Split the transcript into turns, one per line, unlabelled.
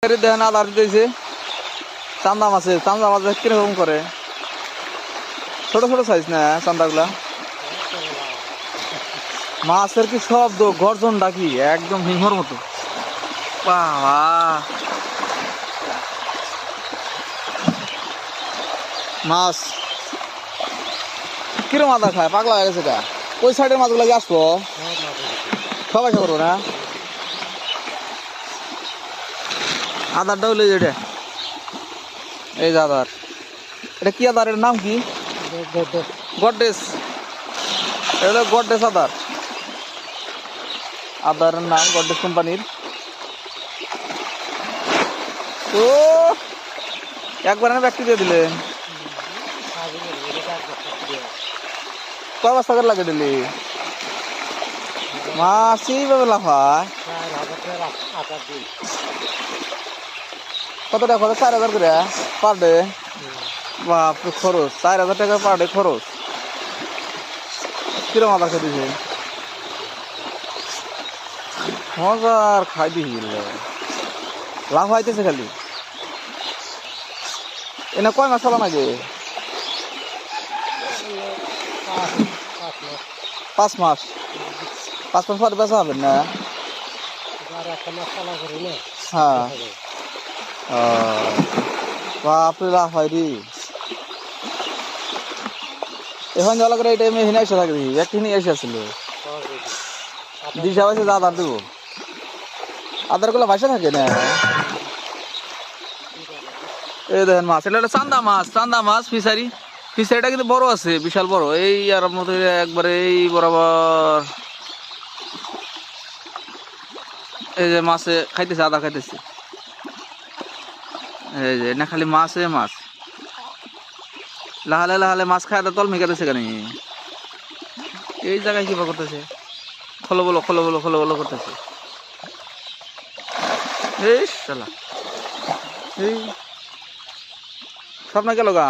fishery দেখেন আদার দিয়েছে চান্দা মাছে কিরকম করে ছোট ছোট সাইজ না চান্দাগুলা মাছের কি শব্দ গর্জন ডাকি একদম হিংহর মতো বাবা মাছ কিরম আদা খায় পাগলা হয়ে গেছে কা ওই সাইডের মাছগুলো কি আসবো সবাই করবো না আদারটা হইলে এটা এই যে আদার এটা কি আদার এর নাম কি গডেস এটা গডেস আদার আদারের নাম গডেস কোম্পানির তো একবার না ব্যক্তি দিয়ে দিলেন কয় বস্তা করে লাগে দিলি মাছ এইভাবে লাফায় কত টাকা খরচ 4,000 করে পার ডে বাপরে খরচ 4,000 টাকা পার ডে খরচ কিরম আদার খাই দিছে মজার খাই দিই লাভ হইতেছে খালি এনে কয় মাস চালান আগে 5 মাস 5 মাস পরে বেচা হবেন না হ্যাঁ বাপরে লাভ হয় রে এখন জল করে এই টাইমে হিনে এসে থাকে একদিনই এসে আসছিল দিশা হয়েছে যা আদার দেবো আদার গুলো ভাসে থাকে না এই দেখেন মাছ এটা চান্দা মাছ ফিসারিটা কিন্তু বড় আছে বিশাল বড় এই আর মতো একবারে এই বরাবর এই যে মাছে খাইতেছে আদা খাইতেছে এই যে না খালি মাছে মাছ লাহালে মাছ খাই আদা তল মেঘাতেছে কেন এই জায়গায় কিবা করতেছে খলো বলো করতেছে এই শালা এই স্বপ্ন গেল গা